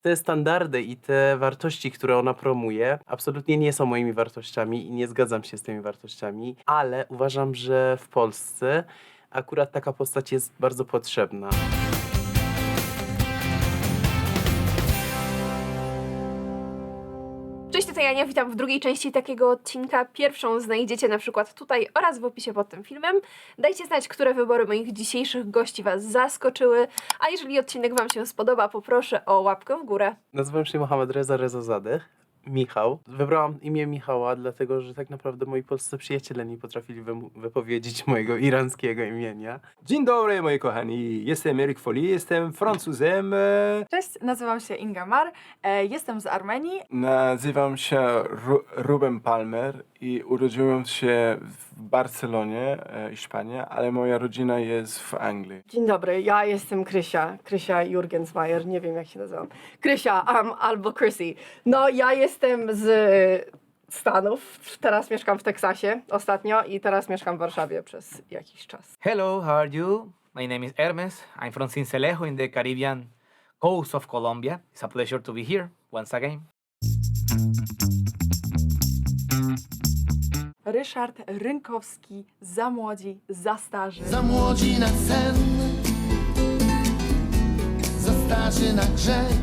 Te standardy i te wartości, które ona promuje, absolutnie nie są moimi wartościami i nie zgadzam się z tymi wartościami, ale uważam, że w Polsce akurat taka postać jest bardzo potrzebna. Cześć, tutaj Ania, witam w drugiej części takiego odcinka. Pierwszą znajdziecie na przykład tutaj oraz w opisie pod tym filmem. Dajcie znać, które wybory moich dzisiejszych gości Was zaskoczyły, a jeżeli odcinek Wam się spodoba, poproszę o łapkę w górę. Nazywam się Mohamed Reza Rezazadeh, Michał. Wybrałam imię Michała, dlatego że tak naprawdę moi polscy przyjaciele nie potrafili wypowiedzieć mojego iranskiego imienia. Dzień dobry, moi kochani. Jestem Erik Folie, jestem Francuzem. Cześć, nazywam się Inga Mar, jestem z Armenii. Nazywam się Ruben Palmer i urodziłem się w Barcelonie, Hiszpania, ale moja rodzina jest w Anglii. Dzień dobry, ja jestem Krysia Jurgensmeyer, nie wiem jak się nazywam. Krysia albo Chrissy. No, ja jestem z Stanów, teraz mieszkam w Teksasie ostatnio i teraz mieszkam w Warszawie przez jakiś czas. Hello, how are you? My name is Hermes. I'm from Sincelejo in the Caribbean coast of Colombia. It's a pleasure to be here once again. Ryszard Rynkowski, za młodzi, za starzy. Za młodzi na sen, za starzy na grzech.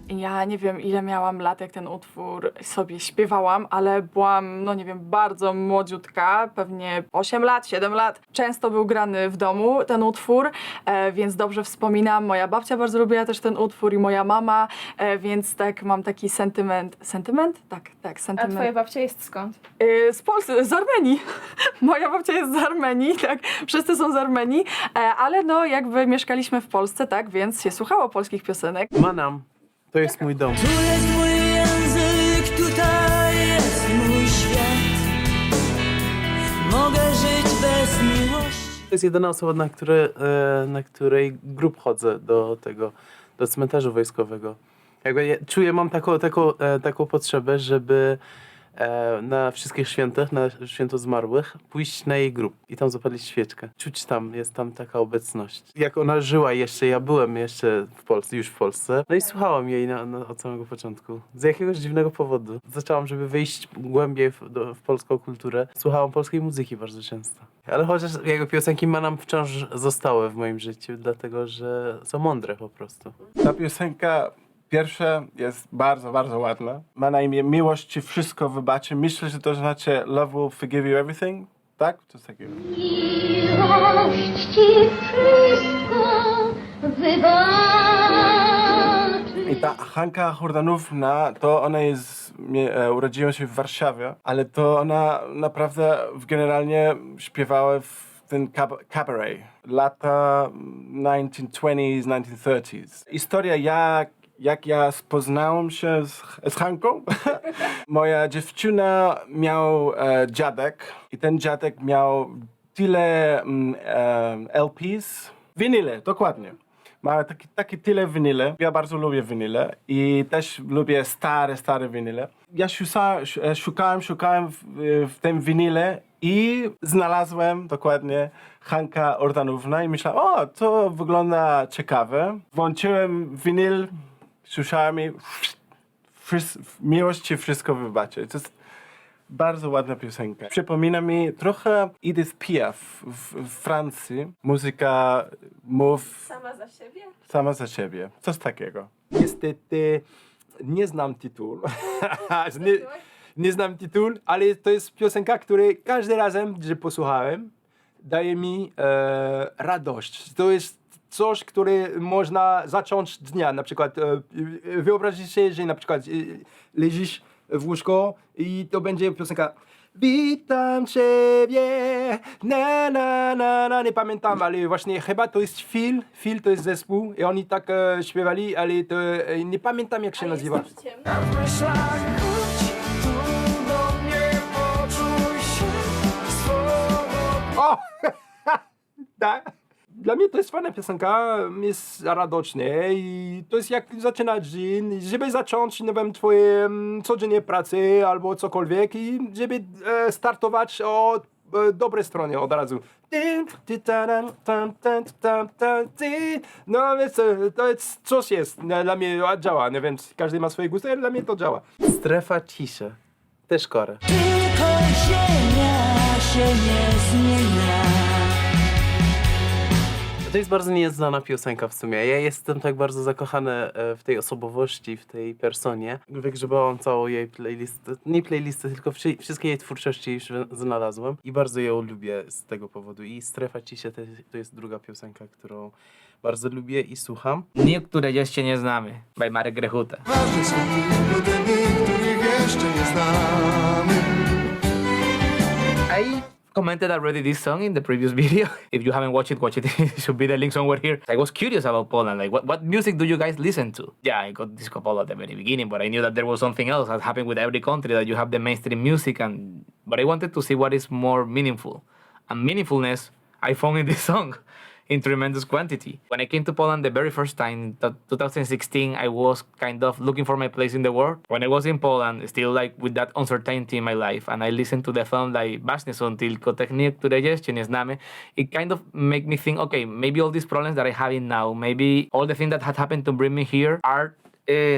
Ja nie wiem, ile miałam lat, jak ten utwór sobie śpiewałam, ale byłam, no nie wiem, bardzo młodziutka, pewnie 8 lat, 7 lat. Często był grany w domu ten utwór, więc dobrze wspominam. Moja babcia bardzo lubiła też ten utwór i moja mama, więc tak mam taki sentyment. Sentyment? Tak, A sentyment. Twoja babcia jest skąd? Z Polski, z Armenii. Moja babcia jest z Armenii, tak, wszyscy są z Armenii, ale no jakby mieszkaliśmy w Polsce, tak, więc się słuchało polskich piosenek. Manam, to jest mój dom. Tu jest mój język, tutaj jest mój świat. Mogę żyć bez miłości. To jest jedyna osoba, na której grup chodzę do cmentarza wojskowego. Jakby czuję, mam taką potrzebę, żeby na wszystkich świętach, na święto zmarłych, pójść na jej grób i tam zapalić świeczkę. Czuć tam, jest tam taka obecność. Jak ona żyła jeszcze, ja byłem jeszcze w Polsce, już w Polsce, no i słuchałam jej od samego początku. Z jakiegoś dziwnego powodu. Zaczęłam, żeby wyjść głębiej w polską kulturę. Słuchałam polskiej muzyki bardzo często. Ale chociaż jego piosenki Manam wciąż zostały w moim życiu, dlatego że są mądre po prostu. Ta piosenka pierwsza jest bardzo, bardzo ładna. Ma na imię Miłość ci wszystko wybaczy. Myślę, że to znaczy Love will forgive you everything. Tak? Coś takiego. Miłość ci wszystko wybaczy. I ta Hanka Hordanówna, to ona jest, urodziła się w Warszawie, ale to ona naprawdę generalnie śpiewała w ten cabaret. Lata 1920s, 1930s. Historia jak ja poznałem się z Hanką. Moja dziewczyna miał dziadek i ten dziadek miał tyle LPs, winyle, dokładnie. Ma takie tyle winyle. Ja bardzo lubię winyle i też lubię stare winyle. Ja szukałem w tym winyle i znalazłem dokładnie Hanka Hordanówna i myślałem, o, to wygląda ciekawe. Włączyłem winyl, słyszałem i Miłość ci wszystko wybaczy. To jest bardzo ładna piosenka. Przypomina mi trochę Edith Piaf w Francji. Muzyka mów sama za siebie. Coś takiego. Niestety nie znam tytułu. nie znam tytułu, ale to jest piosenka, której każdy razem, że posłuchałem, daje mi radość. To jest coś, które można zacząć dnia. Na przykład wyobrazić się, że na przykład leżysz w łóżko i to będzie piosenka Witam Ciebie, na na na na, nie pamiętam, ale właśnie chyba to jest Phil to jest zespół i oni tak śpiewali, ale to nie pamiętam jak się nazywa. W myślach chodź tu do mnie, poczuj się swobodnie. O! Tak. Dla mnie to jest fajna piosenka, jest radośnie i to jest jak zaczynać dzień, żeby zacząć, nie wiem, twoje codziennie pracy albo cokolwiek i żeby startować od dobre strony od razu. No więc to jest coś jest, dla mnie działa, nie wiem, każdy ma swoje gusty, ale dla mnie to działa. Strefa ciszy. Też korę. Tylko ziemia się nie zmienia. To jest bardzo nieznana piosenka w sumie. Ja jestem tak bardzo zakochany w tej osobowości, w tej personie. Wygrzebałam całą jej playlistę, nie playlistę, tylko wszystkie jej twórczości już znalazłem i bardzo ją lubię z tego powodu. I Strefa Ciszy to jest druga piosenka, którą bardzo lubię i słucham. Dni, które jeszcze nie znamy, by Marek Grechuta. Ważne są tylko te dni, których jeszcze nie znamy. I commented already this song in the previous video. If you haven't watched it, watch it. It should be the link somewhere here. I was curious about Poland. Like, what music do you guys listen to? Yeah, I got Disco Polo at the very beginning, but I knew that there was something else that happened with every country, that you have the mainstream music, but I wanted to see what is more meaningful. And meaningfulness, I found in this song in tremendous quantity. When I came to Poland the very first time, 2016, I was kind of looking for my place in the world. When I was in Poland, still like with that uncertainty in my life, and I listened to the film like Ważne są tylko te dni, które jeszcze nie znamy, it kind of made me think, okay, maybe all these problems that I have in now, maybe all the things that had happened to bring me here are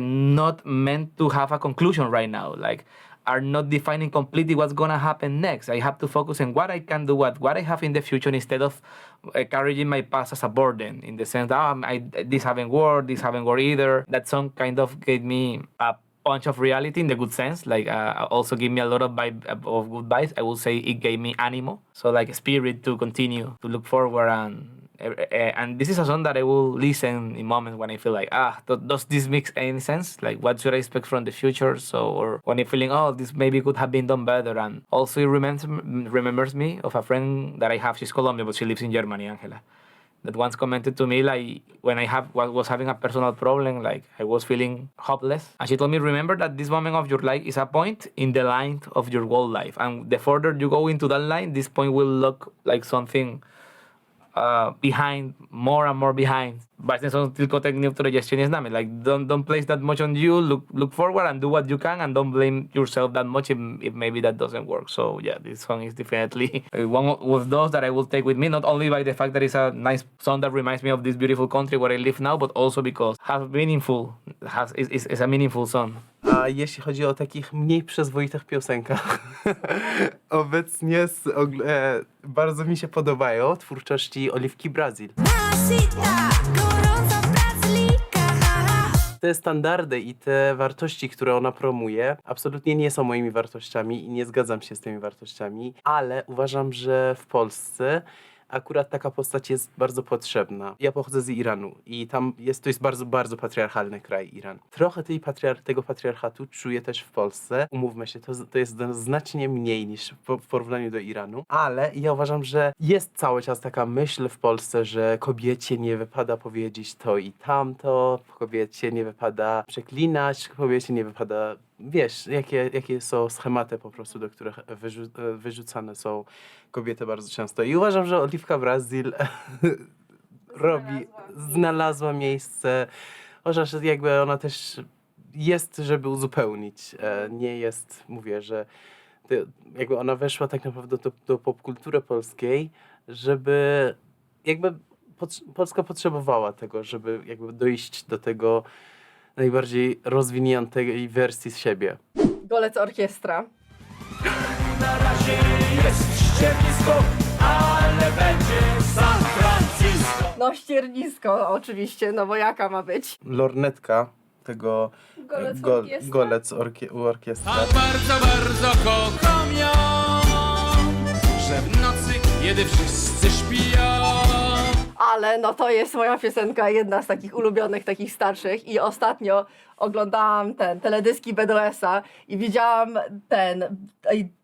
not meant to have a conclusion right now. Like, are not defining completely what's gonna happen next. I have to focus on what I can do, what I have in the future, instead of carrying my past as a burden. In the sense that this haven't worked either. That song kind of gave me a punch of reality in the good sense. Like also gave me a lot of good vibes. I would say it gave me ánimo, so like a spirit to continue to look forward. And this is a song that I will listen in moments when I feel like, does this make any sense? Like, what should I expect from the future? So, or when I'm feeling, this maybe could have been done better. And also it remembers me of a friend that I have. She's Colombian, but she lives in Germany, Angela. That once commented to me, like, when I was having a personal problem, like, I was feeling hopeless. And she told me, remember that this moment of your life is a point in the line of your whole life. And the further you go into that line, this point will look like something behind, more and more behind. Ważne są tylko te dni, które jeszcze nie znamy. Like, don't place that much on you, look forward and do what you can, and don't blame yourself that much if maybe that doesn't work. So yeah, this song is definitely one of those that I will take with me, not only by the fact that it's a nice song that reminds me of this beautiful country where I live now, but also because it's a meaningful song. A jeśli chodzi o takich mniej przyzwoitych piosenkach, obecnie bardzo mi się podobają twórczości Oliwki Brazil. Te standardy i te wartości, które ona promuje, absolutnie nie są moimi wartościami i nie zgadzam się z tymi wartościami, ale uważam, że w Polsce akurat taka postać jest bardzo potrzebna. Ja pochodzę z Iranu i tam to jest bardzo, bardzo patriarchalny kraj, Iran. Trochę tego patriarchatu czuję też w Polsce. Umówmy się, to jest znacznie mniej niż w porównaniu do Iranu, ale ja uważam, że jest cały czas taka myśl w Polsce, że kobiecie nie wypada powiedzieć to i tamto, kobiecie nie wypada przeklinać, kobiecie nie wypada... Wiesz, jakie są schematy po prostu, do których wyrzucane są kobiety bardzo często. I uważam, że Oliwka Brazil znalazła miejsce. Uważam, że jakby ona też jest, żeby uzupełnić. Nie jest, mówię, że jakby ona weszła tak naprawdę do popkultury polskiej, żeby jakby Polska potrzebowała tego, żeby jakby dojść do tego najbardziej rozwiniętej wersji z siebie. Golec Orkiestra. Na razie jest ściernisko, ale będzie San Francisco. No ściernisko oczywiście, no bo jaka ma być? Lornetka tego Golec orkiestra. A bardzo, bardzo kocham ją, że w nocy, kiedy wszyscy śpią. Ale no to jest moja piosenka, jedna z takich ulubionych, takich starszych i ostatnio oglądałam teledyski BDS-a i widziałam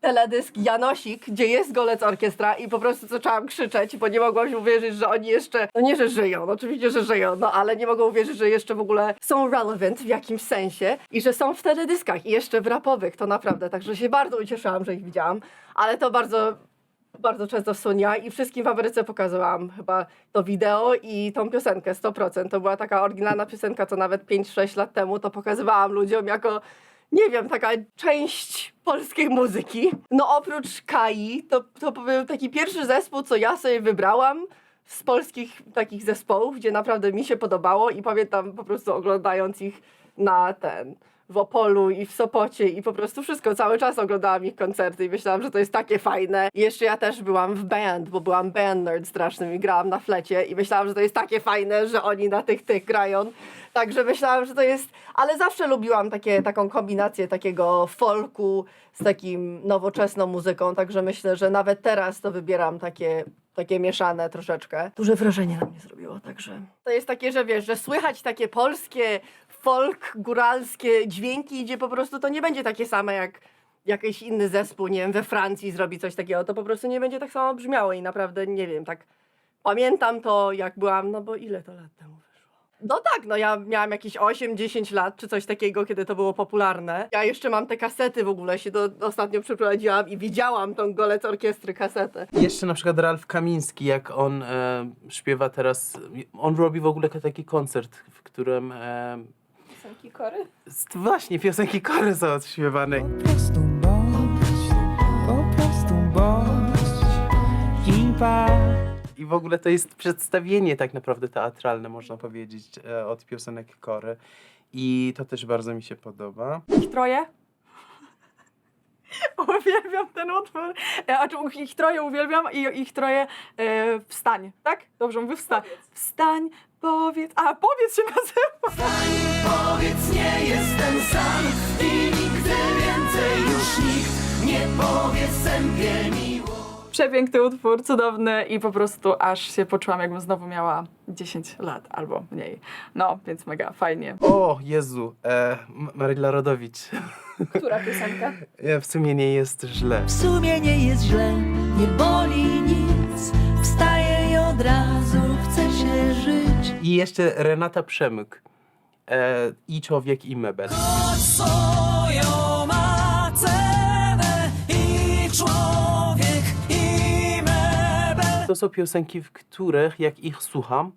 teledysk Janosik, gdzie jest Golec Orkiestra i po prostu zaczęłam krzyczeć, bo nie mogłam uwierzyć, że oni jeszcze, no nie, że żyją, no oczywiście, że żyją, no ale nie mogą uwierzyć, że jeszcze w ogóle są relevant w jakimś sensie i że są w teledyskach i jeszcze w rapowych, to naprawdę, także się bardzo ucieszyłam, że ich widziałam, ale to bardzo często wsunia i wszystkim w Ameryce pokazałam chyba to wideo i tą piosenkę 100%. To była taka oryginalna piosenka, co nawet 5-6 lat temu to pokazywałam ludziom nie wiem, taka część polskiej muzyki. No oprócz Kai, to powiem taki pierwszy zespół, co ja sobie wybrałam z polskich takich zespołów, gdzie naprawdę mi się podobało i pamiętam po prostu oglądając ich w Opolu i w Sopocie i po prostu wszystko, cały czas oglądałam ich koncerty i myślałam, że to jest takie fajne. I jeszcze ja też byłam w band, bo byłam band nerd strasznym i grałam na flecie i myślałam, że to jest takie fajne, że oni na tych grają. Także myślałam, że to jest... Ale zawsze lubiłam taką kombinację takiego folku z takim nowoczesną muzyką, także myślę, że nawet teraz to wybieram takie mieszane troszeczkę. Duże wrażenie na mnie zrobiło, także... To jest takie, że wiesz, że słychać takie polskie, folk, góralskie dźwięki, gdzie po prostu to nie będzie takie same jak jakiś inny zespół, nie wiem, we Francji zrobi coś takiego, to po prostu nie będzie tak samo brzmiało i naprawdę, nie wiem, tak pamiętam to, jak byłam, no bo ile to lat temu wyszło? No tak, no ja miałam jakieś 8-10 lat, czy coś takiego, kiedy to było popularne. Ja jeszcze mam te kasety w ogóle, się ostatnio przeprowadziłam i widziałam tą Golec Orkiestry kasetę. Jeszcze na przykład Ralf Kamiński, jak on śpiewa teraz, on robi w ogóle taki koncert, w którym Piosenki kory? właśnie piosenki kory są odśpiewane. Po prostu bądź kimpa. I w ogóle to jest przedstawienie tak naprawdę teatralne, można powiedzieć, od piosenek kory. I to też bardzo mi się podoba. Ich troje? Uwielbiam ten utwór. Ich troje uwielbiam i ich troje wstań, tak? Dobrze mówię, wstań. Wstań, powiedz, powiedz się nazywa. Powiedz, nie jestem sam i nigdy więcej już nikt nie powie sępie miło. Przepiękny utwór, cudowny i po prostu aż się poczułam, jakbym znowu miała 10 lat albo mniej. No, więc mega fajnie. O Jezu, Maryla Rodowicz. Która piosenka? W sumie nie jest źle. W sumie nie jest źle, nie boli nic. Wstaję i od razu chce się żyć. I jeszcze Renata Przemyk. I Człowiek, i Mebel. Swoją ma cenę i człowiek, i mebel. To są piosenki, w których jak ich słucham,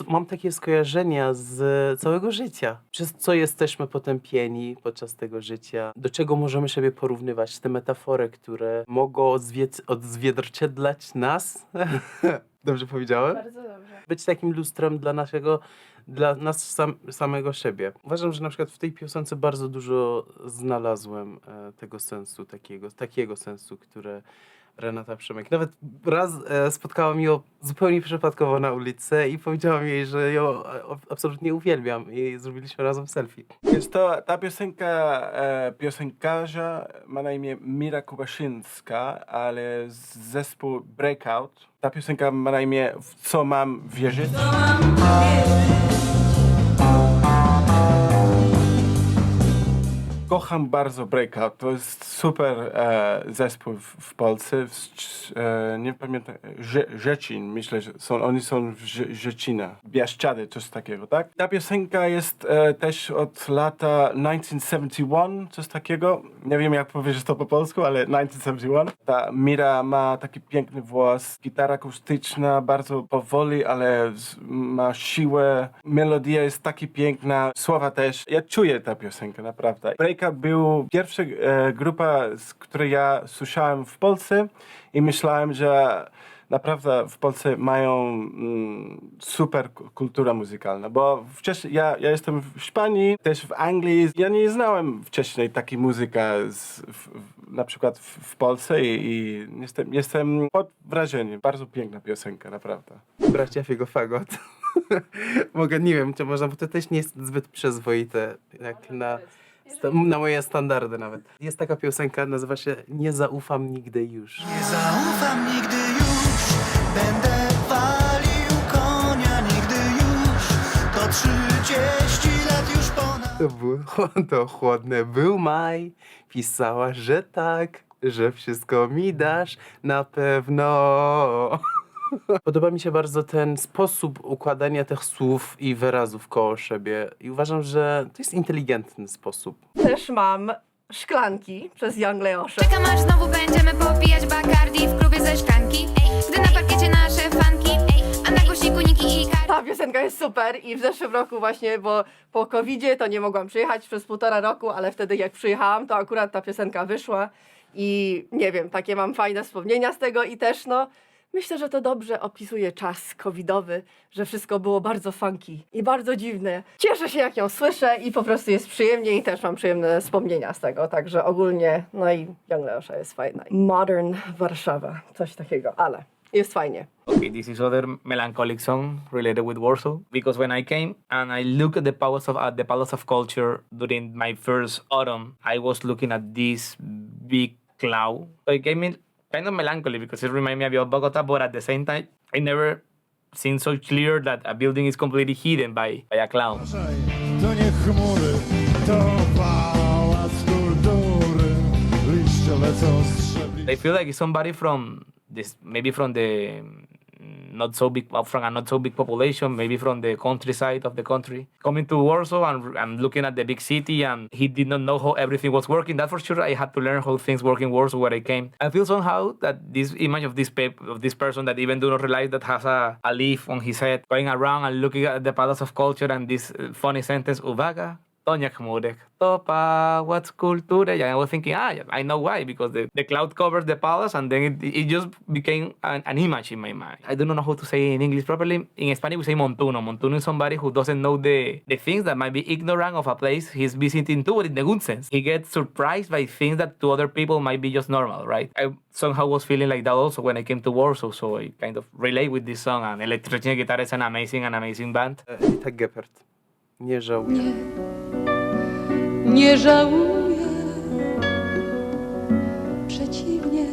mam takie skojarzenia z całego życia. Przez co jesteśmy potępieni podczas tego życia, do czego możemy sobie porównywać, te metafory, które mogą odzwierciedlać nas. Dobrze powiedziałem? Bardzo dobrze. Być takim lustrem dla nas samego siebie. Uważam, że na przykład w tej piosence bardzo dużo znalazłem tego sensu, takiego sensu, które Renata Przemek. Nawet raz spotkałam ją zupełnie przypadkowo na ulicy i powiedziałam jej, że ją absolutnie uwielbiam i zrobiliśmy razem selfie. Jest to ta piosenka piosenkarza ma na imię Mira Kubaszyńska, ale z zespół Breakout. Ta piosenka ma na imię W co mam wierzyć? Kocham bardzo Breakout. To jest super zespół w Polsce. Nie pamiętam. Szczecin, myślę, że oni są w Szczecinie. Bieszczady, coś takiego, tak? Ta piosenka jest też od lata 1971, coś takiego. Nie wiem, jak powiedzieć to po polsku, ale 1971. Ta Mira ma taki piękny głos. Gitara akustyczna, bardzo powoli, ale ma siłę. Melodia jest taki piękna. Słowa też. Ja czuję tę piosenkę, naprawdę. Breakout był pierwsza grupa, z której ja słyszałem w Polsce i myślałem, że naprawdę w Polsce mają super kultura muzykalna, bo wcześniej ja jestem w Hiszpanii, też w Anglii. Ja nie znałem wcześniej takiej muzyki na przykład w Polsce i jestem pod wrażeniem. Bardzo piękna piosenka, naprawdę. Bracia Figo Fagot. Mogę, nie wiem, czy można, bo to też nie jest zbyt przyzwoite, jak na moje standardy nawet. Jest taka piosenka, nazywa się Nie zaufam nigdy już. Nie zaufam nigdy już, będę walił konia nigdy już. To 30 lat już ponad. To chłodny był maj, pisała, że tak, że wszystko mi dasz na pewno. Podoba mi się bardzo ten sposób układania tych słów i wyrazów koło siebie i uważam, że to jest inteligentny sposób. Też mam Szklanki przez Young Leosze. Czekam aż znowu będziemy popijać Bacardi w klubie ze szklanki. Gdy na parkiecie nasze fanki, a na głośniku Ta piosenka jest super i w zeszłym roku właśnie, bo po COVID-zie to nie mogłam przyjechać przez 1,5 roku, ale wtedy jak przyjechałam, to akurat ta piosenka wyszła i nie wiem, takie mam fajne wspomnienia z tego i też no myślę, że to dobrze opisuje czas covidowy, że wszystko było bardzo funky i bardzo dziwne. Cieszę się jak ją słyszę i po prostu jest przyjemnie i też mam przyjemne wspomnienia z tego, także ogólnie no i Young Leosha jest fajna. Modern Warszawa, coś takiego, ale jest fajnie. Okay, this is other melancholic song related with Warsaw because when I came and I look at the Palace of Culture during my first autumn, I was looking at this big cloud. So it gave me kind of melancholy because it reminded me of Bogota, but at the same time, I never seen so clear that a building is completely hidden by a cloud. To nie chmury, to pałac kultury, liście lecą z drzew. I feel like it's somebody from this, maybe from the from a not so big population, maybe from the countryside of the country, coming to Warsaw and looking at the big city, and he did not know how everything was working. That for sure, I had to learn how things work in Warsaw where I came. I feel somehow that this image of this person that even do not realize that has a leaf on his head, going around and looking at the Palace of Culture and this funny sentence, uwaga, to nie chmurek, to pałac kultury. And I was thinking, I know why, because the cloud covers the palace, and then it just became an image in my mind. I do not know how to say in English properly. In Spanish, we say montuno. Montuno is somebody who doesn't know the things, that might be ignorant of a place he's visiting too, but in the good sense. He gets surprised by things that to other people might be just normal, right? I somehow was feeling like that also when I came to Warsaw, so I kind of relate with this song. And Elektryczne Gitary is an amazing band. Elita Geppert. Nie żałuję. Nie żałuję, przeciwnie,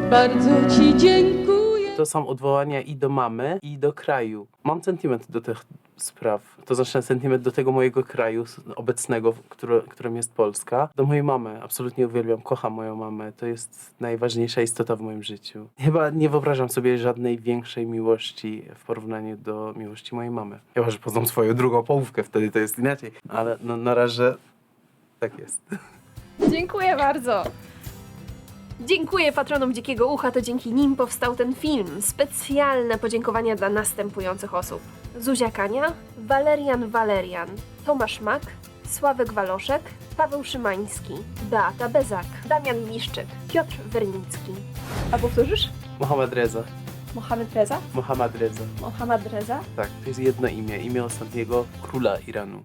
bardzo ci dziękuję. To są odwołania i do mamy, i do kraju. Mam sentyment do tych spraw. To znaczy sentyment do tego mojego kraju obecnego, którym jest Polska. Do mojej mamy. Absolutnie uwielbiam, kocham moją mamę. To jest najważniejsza istota w moim życiu. Chyba nie wyobrażam sobie żadnej większej miłości w porównaniu do miłości mojej mamy. Chyba, że poznam swoją drugą połówkę, wtedy to jest inaczej. Ale no, na razie tak jest. Dziękuję bardzo. Dziękuję patronom Dzikiego Ucha, to dzięki nim powstał ten film. Specjalne podziękowania dla następujących osób. Zuzia Kania, Walerian, Tomasz Mak, Sławek Waloszek, Paweł Szymański, Beata Bezak, Damian Miszczyk, Piotr Wernicki. A powtórzysz? Mohamed Reza. Mohamed Reza? Mohammad Reza. Mohammad Reza? Tak, to jest jedno imię ostatniego króla Iranu.